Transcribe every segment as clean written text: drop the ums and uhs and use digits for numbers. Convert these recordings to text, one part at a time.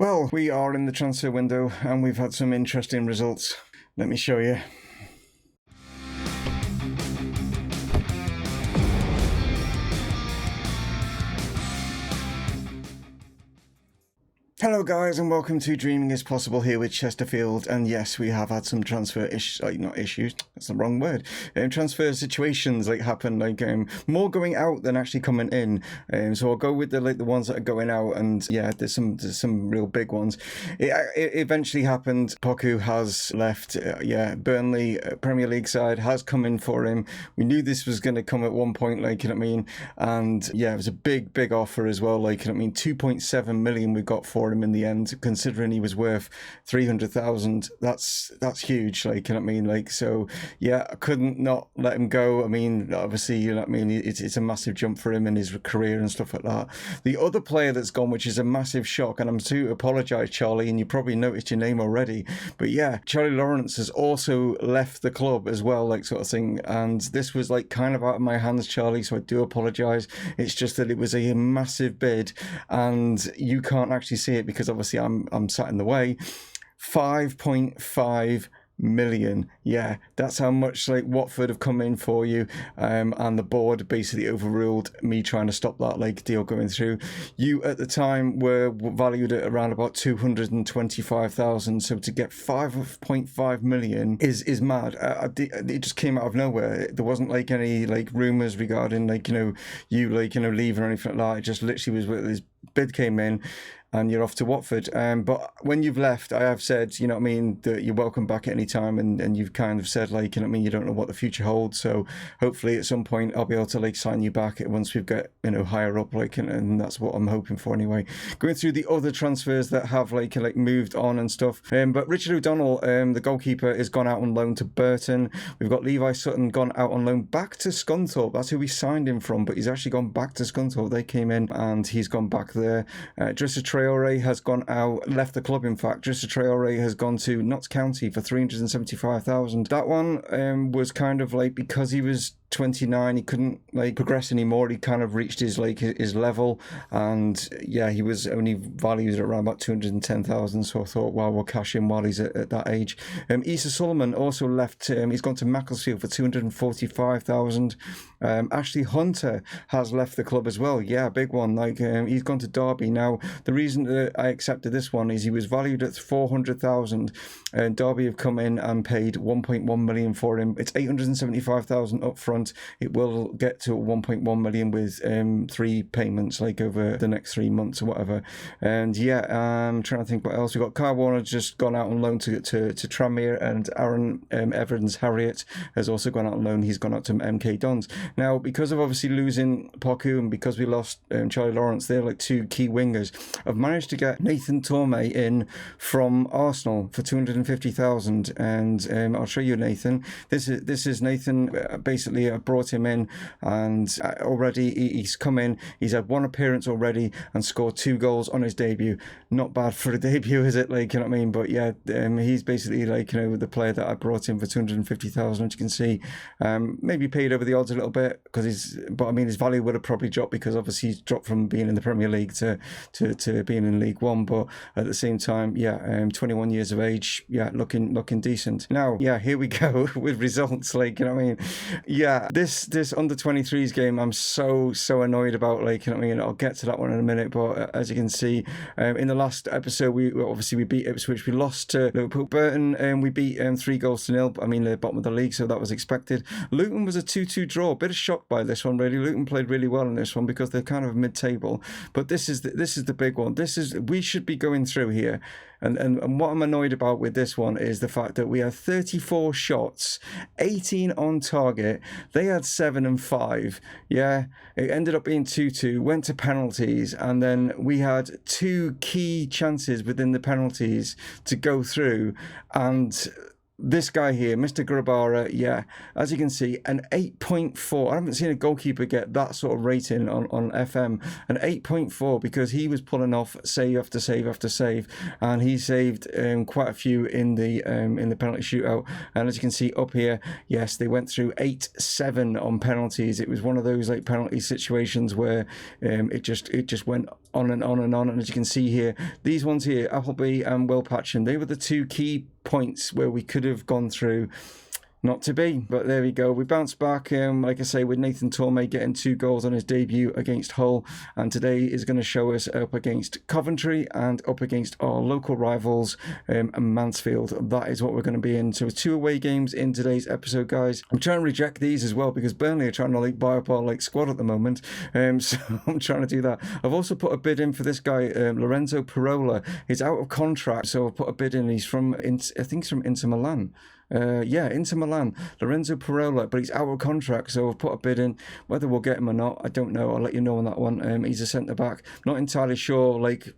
Well, we are in the transfer window and we've had some interesting results. Let me show you. Hello guys and welcome to Dreaming is Possible here with Chesterfield, and yes, we have had some transfer not issues, that's the wrong word, transfer situations happen, more going out than actually coming in, so I'll go with the ones that are going out, and yeah, there's some real big ones. It eventually happened. Poku has left, Burnley Premier League side has come in for him. We knew this was going to come at one point, and yeah, it was a big offer as well, 2.7 million we got for him in the end, considering he was worth 300,000. That's huge, so yeah, I couldn't not let him go. I mean, obviously, it's a massive jump for him in his career and stuff like that. The other player that's gone, which is a massive shock, and I'm to apologise, Charlie, and you probably noticed your name already, but yeah, Charlie Lawrence has also left the club as well, sort of thing, and this was kind of out of my hands, Charlie, so I do apologise. It's just that it was a massive bid and you can't actually see it because obviously I'm sat in the way. 5.5 million. Yeah, that's how much Watford have come in for you, and the board basically overruled me trying to stop that deal going through. You at the time were valued at around about 225,000, so to get 5.5 million is mad. It just came out of nowhere. There wasn't any rumors regarding you leaving or anything like that. It just literally was where this bid came in and you're off to Watford. But when you've left, I have said, that you're welcome back at any time, and you've kind of said, you don't know what the future holds. So hopefully at some point I'll be able to sign you back once we've got, higher up, and that's what I'm hoping for anyway. Going through the other transfers that have moved on and stuff. But Richard O'Donnell, the goalkeeper, has gone out on loan to Burton. We've got Levi Sutton gone out on loan back to Scunthorpe. That's who we signed him from, but he's actually gone back to Scunthorpe. They came in and he's gone back there. Drissa Traore has gone out, left the club in fact. Drissa Traore has gone to Notts County for 375,000. That one was kind of because he was 29, he couldn't progress anymore. He kind of reached his his level, and yeah, he was only valued at around about 210,000. So I thought, well, we'll cash in while he's at that age. Issa Solomon also left. He's gone to Macclesfield for 245,000. Ashley Hunter has left the club as well. Yeah, big one. He's gone to Derby. Now, the reason that I accepted this one is he was valued at 400,000, and Derby have come in and paid 1.1 million for him. It's 875,000 up front. It will get to 1.1 million with 3 payments over the next 3 months or whatever. And yeah, I'm trying to think what else. We've got Kyle Warner just gone out on loan to Tranmere, and Aaron Evans Harriet has also gone out on loan. He's gone out to MK Dons. Now, because of obviously losing Poku and because we lost Charlie Lawrence, they're 2 key wingers. I've managed to get Nathan Torme in from Arsenal for 250,000, and I'll show you Nathan. This is Nathan. Basically, I brought him in, and already he's come in. He's had 1 appearance already and scored 2 goals on his debut. Not bad for a debut, is it? But yeah, he's basically the player that I brought in for 250,000. As you can see, maybe paid over the odds a little bit because his value would have probably dropped because obviously he's dropped from being in the Premier League to being in League One. But at the same time, yeah, 21 years of age, yeah, looking decent. Now, yeah, here we go with results. Yeah, this under 23s game, I'm so annoyed about. I'll get to that one in a minute. But as you can see, in the last episode, we beat Ipswich. We lost to Liverpool. Burton, and we beat 3-0. The bottom of the league, so that was expected. Luton was a 2-2 draw. Bit of shock by this one, really. Luton played really well in this one because they're kind of mid-table. But this is the big one. We should be going through here. And what I'm annoyed about with this one is the fact that we had 34 shots, 18 on target. They had 7 and 5. Yeah, it ended up being 2-2, went to penalties, and then we had 2 key chances within the penalties to go through, and this guy here, Mr. Grabara, yeah, as you can see, an 8.4. I haven't seen a goalkeeper get that sort of rating on FM. An 8.4 because he was pulling off save after save after save, and he saved quite a few in the penalty shootout. And as you can see up here, yes, they went through 8-7 on penalties. It was one of those penalty situations where it just went on and on and on. And as you can see here, these ones here, Appleby and Will Patcham, they were the two key points where we could have gone through. Not to be, but there we go. We bounced back, like I say, with Nathan Tormey getting 2 goals on his debut against Hull, and today is going to show us up against Coventry and up against our local rivals, Mansfield. That is what we're going to be in. So 2 away games in today's episode, guys. I'm trying to reject these as well because Burnley are trying to like buy up our squad at the moment, so I'm trying to do that. I've also put a bid in for this guy, Lorenzo Parola. He's out of contract, so I've put a bid in. He's from, I think he's from Inter Milan. Inter Milan, Lorenzo Parola, but he's out of contract, so I've put a bid in. Whether we'll get him or not, I don't know. I'll let you know on that one. He's a centre-back. Not entirely sure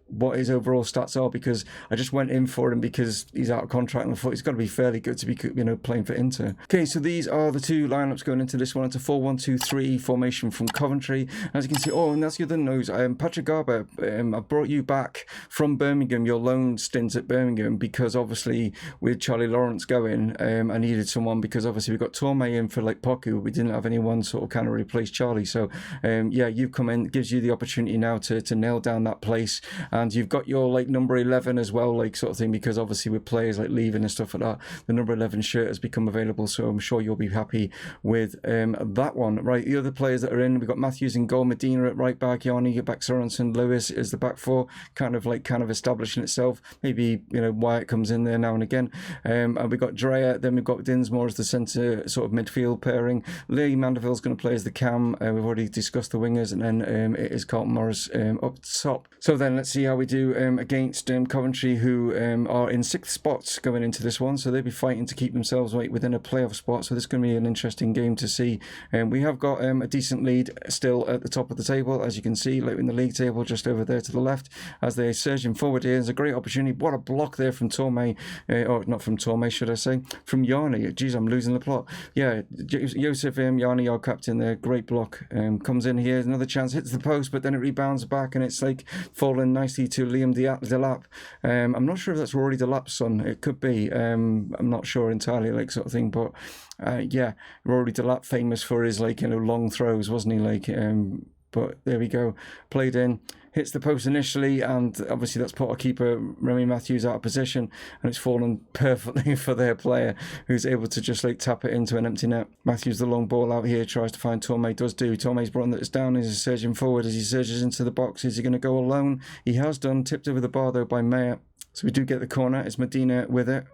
what his overall stats are because I just went in for him because he's out of contract and I thought he's got to be fairly good to be playing for Inter. Okay, so these are the 2 lineups going into this one. It's a 4-1-2-3 formation from Coventry. As you can see, and that's the other news. Patrick Garber, I brought you back from Birmingham, your loan stint at Birmingham, because obviously with Charlie Lawrence going, I needed someone because obviously we got Tormey in for Poku. We didn't have anyone sort of kind of replace Charlie. So you've come in, gives you the opportunity now to nail down that place. And you've got your number 11 as well, sort of thing, because obviously with players leaving and stuff like that, the number 11 shirt has become available. So I'm sure you'll be happy with that one. Right, the other players that are in, we've got Matthews in goal, Medina at right back, Yanni at back, Sorensen, Lewis is the back 4, kind of establishing itself. Maybe Wyatt comes in there now and again. And we've got Dreyer. Then we've got Dinsmore as the centre sort of midfield pairing. Lee Mandeville's going to play as the cam. We've already discussed the wingers, and then it is Carlton Morris up top. So then let's see how we do against Coventry, who are in 6th spots going into this one. So they'll be fighting to keep themselves within a playoff spot. So this is going to be an interesting game to see. We have got a decent lead still at the top of the table, as you can see, in the league table, just over there to the left, as they're surging forward here. There's a great opportunity. What a block there from Tormey, or not from Tormey, should I say, from Yanni. Geez, I'm losing the plot. Yeah, Joseph Yanni, our captain there, great block. Comes in here, another chance, hits the post, but then it rebounds back and it's falling nicely to Liam Delap. I'm not sure if that's Rory Delap's son. It could be. I'm not sure entirely, sort of thing, but Rory Delap, famous for his long throws, wasn't he? But there we go, played in, hits the post initially, and obviously that's put our keeper Remy Matthews out of position, and it's fallen perfectly for their player, who's able to just tap it into an empty net. Matthews, the long ball out here, tries to find Tormey, does do. Tormey's brought this down, he's surging forward as he surges into the box. Is he going to go alone? He has done, tipped over the bar though by Mayer. So we do get the corner, it's Medina with it.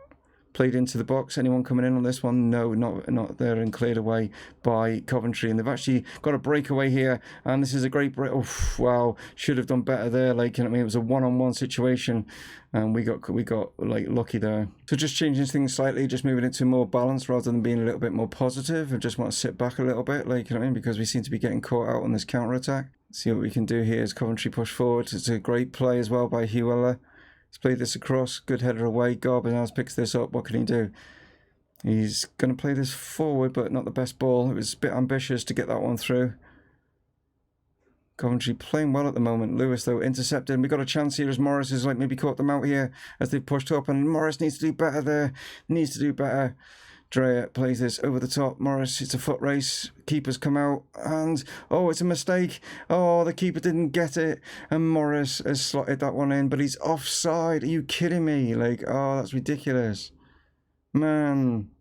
Played into the box. Anyone coming in on this one? No, not there, and cleared away by Coventry. And they've actually got a breakaway here, and this is a great break. Oh, wow, should have done better there. It was a one-on-one situation, and we got lucky there. So just changing things slightly, just moving it to more balance rather than being a little bit more positive. I just want to sit back a little bit, because we seem to be getting caught out on this counter attack. See what we can do here as Coventry push forward. It's a great play as well by Hugh Eller. He's played this across, good header away. Garber now picks this up. What can he do? He's going to play this forward, but not the best ball. It was a bit ambitious to get that one through. Coventry playing well at the moment. Lewis, though, intercepted. And we got a chance here as Morris has maybe caught them out here as they've pushed up. And Morris needs to do better there. Needs to do better. Dreyer plays this over the top. Morris, it's a foot race. Keeper's come out and, it's a mistake. The keeper didn't get it. And Morris has slotted that one in, but he's offside. Are you kidding me? That's ridiculous. Man.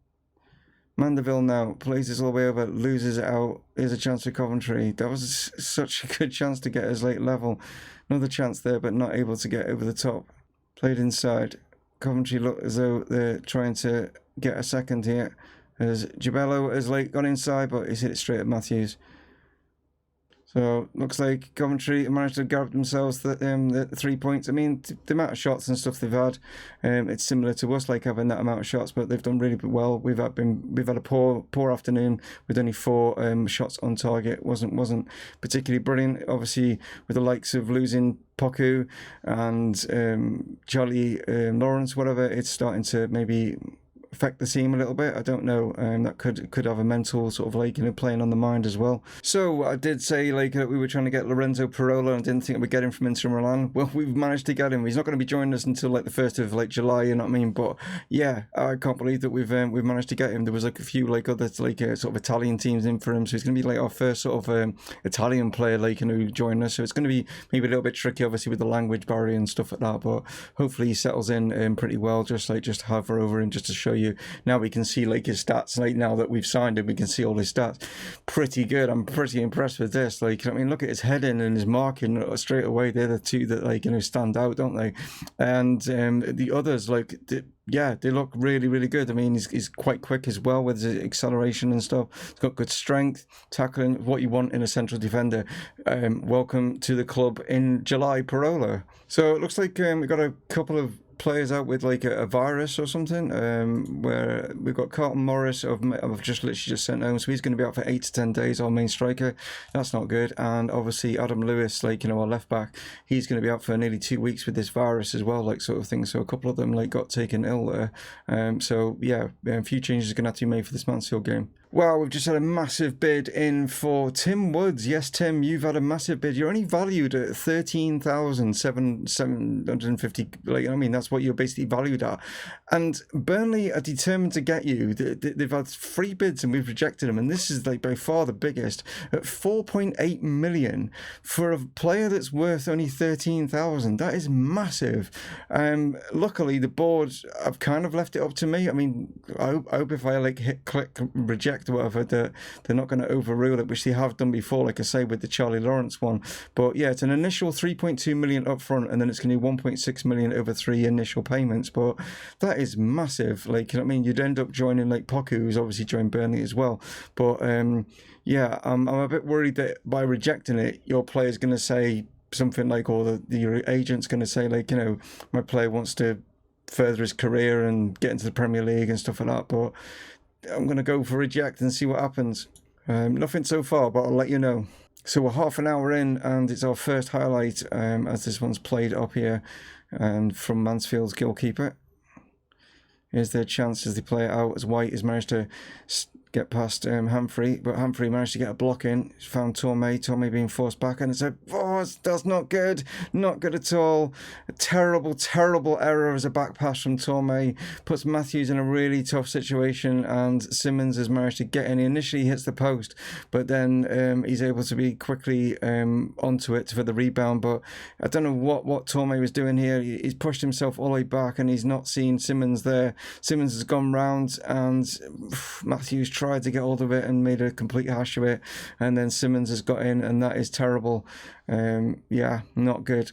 Mandeville now plays this all the way over, loses it out. Here's a chance for Coventry. That was such a good chance to get his late level. Another chance there, but not able to get over the top. Played inside. Coventry look as though they're trying to get a second here, as Gibello has gone inside, but he's hit it straight at Matthews. So looks like Coventry managed to grab themselves the 3 points. I mean, the amount of shots and stuff they've had, it's similar to us, having that amount of shots, but they've done really well. We've had a poor afternoon with only 4 shots on target. wasn't particularly brilliant. Obviously, with the likes of losing Poku and Charlie Lawrence, whatever, it's starting to maybe affect the team a little bit. I don't know. That could have a mental sort of like, you know, playing on the mind as well. So I did say like that we were trying to get Lorenzo Parola, and I didn't think we'd get him from Inter Milan. Well, we've managed to get him. He's not going to be joining us until like the 1st of like July, you know what I mean? But yeah, I can't believe that we've managed to get him. There was like a few like other like sort of Italian teams in for him, so he's going to be like our first sort of Italian player, like, you know, join us. So it's going to be maybe a little bit tricky, obviously, with the language barrier and stuff like that. But hopefully he settles in pretty well. Just hover over him just to show you. Now we can see like his stats. Like now that we've signed him, we can see all his stats. Pretty good. I'm pretty impressed with this. Like, I mean, look at his heading and his marking straight away. They're the two that, like, you know, stand out, don't they? And the others, like, yeah, they look really, really good. I mean, he's quite quick as well with his acceleration and stuff. He's got good strength, tackling, what you want in a central defender. Welcome to the club in July, Parola. So it looks like we've got a couple of players out with like a virus or something, where we've got Carlton Morris I've just literally just sent home, so he's going to be out for 8 to 10 days, our main striker. That's not good. And obviously Adam Lewis, like, you know, our left back, he's going to be out for nearly 2 weeks with this virus as well, like, sort of thing. So a couple of them like got taken ill there. So yeah, a few changes are going to have to be made for this Mansfield game. Wow, we've just had a massive bid in for Tim Woods. Yes, Tim, you've had a massive bid. You're only valued at 13,750. Like, I mean, that's what you're basically valued at. And Burnley are determined to get you. They've had 3 bids and we've rejected them. And this is like by far the biggest at 4.8 million for a player that's worth only 13,000. That is massive. Luckily, the board have kind of left it up to me. I mean, I hope if I like hit click reject or whatever, that they're not going to overrule it, which they have done before, like I say with the Charlie Lawrence one. But yeah, it's an initial 3.2 million up front, and then it's going to be 1.6 million over 3 initial payments. But that is massive. Like, you know what I mean? You'd end up joining like Poku, who's obviously joined Burnley as well. But yeah, I'm a bit worried that by rejecting it, your player's going to say something like, or your agent's going to say like, you know, my player wants to further his career and get into the Premier League and stuff like that. But I'm going to go for reject and see what happens. Nothing so far, but I'll let you know. So we're half an hour in, and it's our first highlight as this one's played up here, and from Mansfield's goalkeeper. Here's their chance as they play it out, as White has managed to get past Humphrey, but Humphrey managed to get a block in. He's found Torme being forced back, and it's that's not good at all. A terrible error as a back pass from Torme puts Matthews in a really tough situation, and Simmons has managed to get in. He initially hits the post, but then he's able to be quickly onto it for the rebound. But I don't know what Torme was doing here. He's pushed himself all the way back, and he's not seen Simmons there. Simmons has gone round, and Matthews tried to get hold of it and made a complete hash of it, and then Simmons has got in, and that is terrible. Yeah, not good.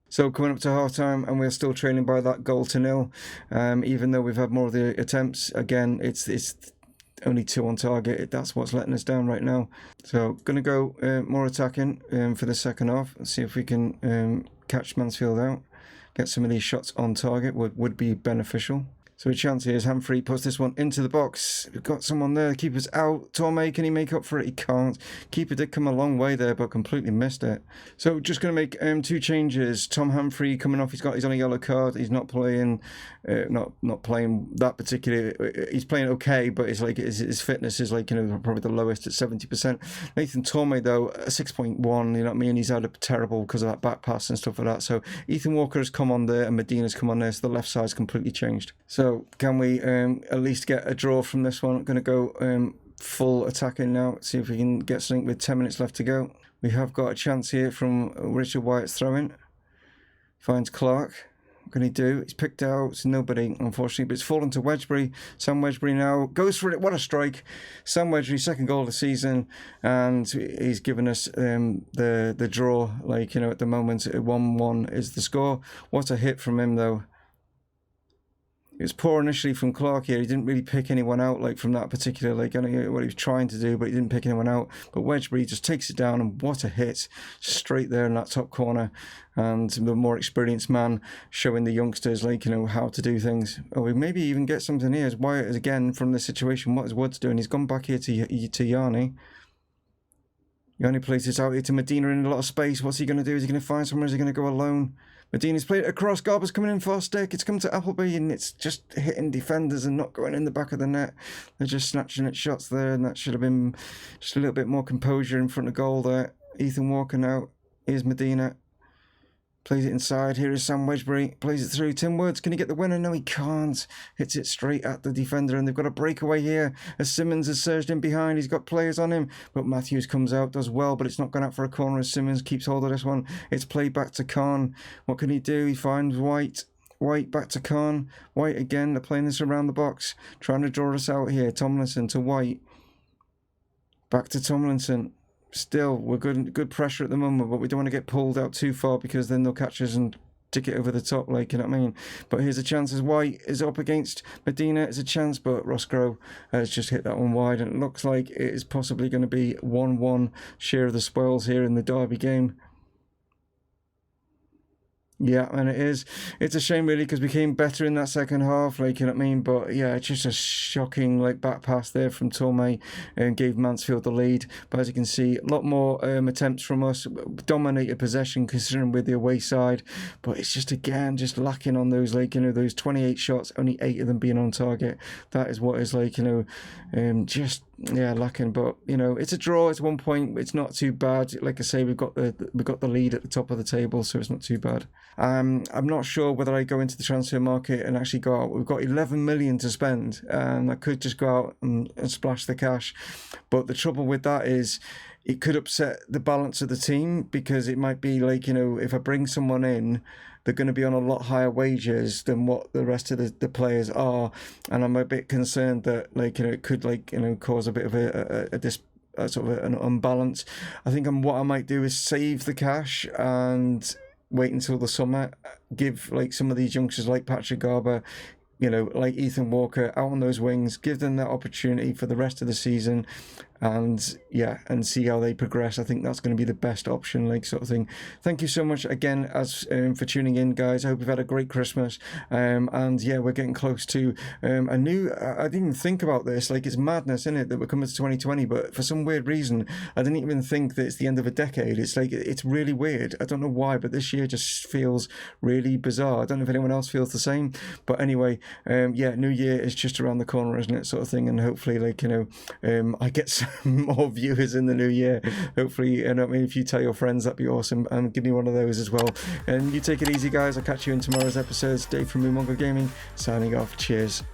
So coming up to half-time, and we're still trailing by that goal to 0, even though we've had more of the attempts. Again, it's only 2 on target. That's what's letting us down right now. So going to go more attacking for the second half. Let's see if we can catch Mansfield out. Get some of these shots on target would be beneficial. So a chance here as Humphrey puts this one into the box. We've got someone there. Keeper's out. Torme, can he make up for it? He can't. Keeper did come a long way there, but completely missed it. So just going to make 2 changes. Tom Humphrey coming off. He's on a yellow card. He's not playing. Not playing that particular. He's playing okay, but it's like his fitness is like, you know, probably the lowest at 70%. Nathan Torme though, 6.1. You know what I mean? He's had a terrible because of that back pass and stuff like that. So Ethan Walker has come on there and Medina's come on there. So the left side's completely changed. So can we at least get a draw from this one? I'm going to go full attacking now. See if we can get something with 10 minutes left to go. We have got a chance here from Richard Wyatt's throw-in. Finds Clark. What can he do? He's picked out. It's nobody, unfortunately, but it's fallen to Wedgbury. Sam Wedgbury now goes for it. What a strike. Sam Wedgbury, second goal of the season, and he's given us the draw. Like, you know, at the moment, 1-1 is the score. What a hit from him, though. It was poor initially from Clark here. He didn't really pick anyone out, like, from that particular, like, I don't know what he was trying to do, but he didn't pick anyone out. But Wedgbury just takes it down, and what a hit. Straight there in that top corner. And the more experienced man showing the youngsters, like, you know, how to do things. Oh, we maybe even get something here. As Wyatt, again, from this situation, what is Woods doing? He's gone back here to Yanni. Yanni plays this out here to Medina in a lot of space. What's he going to do? Is he going to find somewhere? Is he going to go alone? Medina's played it across. Garber's coming in for a stick. It's come to Appleby, and it's just hitting defenders and not going in the back of the net. They're just snatching at shots there, and that should have been just a little bit more composure in front of goal there. Ethan Walker now. Here's Medina. Plays it inside. Here is Sam Wedgbury. Plays it through. Tim Woods, can he get the winner? No, he can't. Hits it straight at the defender, and they've got a breakaway here as Simmons has surged in behind. He's got players on him, but Matthews comes out, does well, but it's not gone out for a corner as Simmons keeps hold of this one. It's played back to Khan. What can he do? He finds White. White back to Khan. White again. They're playing this around the box, trying to draw us out here. Tomlinson to White. Back to Tomlinson. Still, we're good pressure at the moment, but we don't want to get pulled out too far because then they'll catch us and tick it over the top, like, you know what I mean? But here's a chance as White is up against Medina. It's a chance, but Roscoe has just hit that one wide, and it looks like it is possibly going to be 1-1 share of the spoils here in the Derby game. Yeah, and it is. It's a shame, really, because we came better in that second half, like, you know what I mean? But, yeah, it's just a shocking, like, back pass there from Tormey and gave Mansfield the lead. But as you can see, a lot more attempts from us. Dominated possession, considering we're the away side. But it's just, again, just lacking on those, like, you know, those 28 shots, only 8 of them being on target. That is what is, like, you know, just... yeah, lacking, but you know, it's a draw. It's 1 point. It's not too bad. Like I say, we've got the lead at the top of the table, so it's not too bad. I'm not sure whether I go into the transfer market and actually go out. We've got 11 million to spend, and I could just go out and splash the cash. But the trouble with that is, it could upset the balance of the team, because it might be like, you know, if I bring someone in, they're going to be on a lot higher wages than what the rest of the players are, and I'm a bit concerned that, like, you know, it could, like, you know, cause a bit of a sort of an unbalance. I think what I might do is save the cash and wait until the summer, give like some of these youngsters like Patrick Garber, you know, like Ethan Walker out on those wings, give them that opportunity for the rest of the season, and yeah, and see how they progress. I think that's going to be the best option, like, sort of thing. Thank you so much again for tuning in, guys. I hope you've had a great Christmas, and yeah, we're getting close to a new, I didn't even think about this, like, it's madness, isn't it, that we're coming to 2020, but for some weird reason I didn't even think that it's the end of a decade. It's like, it's really weird. I don't know why, but this year just feels really bizarre. I don't know if anyone else feels the same, but anyway, yeah, New Year is just around the corner, isn't it, sort of thing, and hopefully, like, you know, I get some more viewers in the new year, hopefully. And I mean, if you tell your friends, that'd be awesome, and give me one of those as well. And you take it easy, guys. I'll catch you in tomorrow's episode. Dave from Mumongu Gaming signing off. Cheers.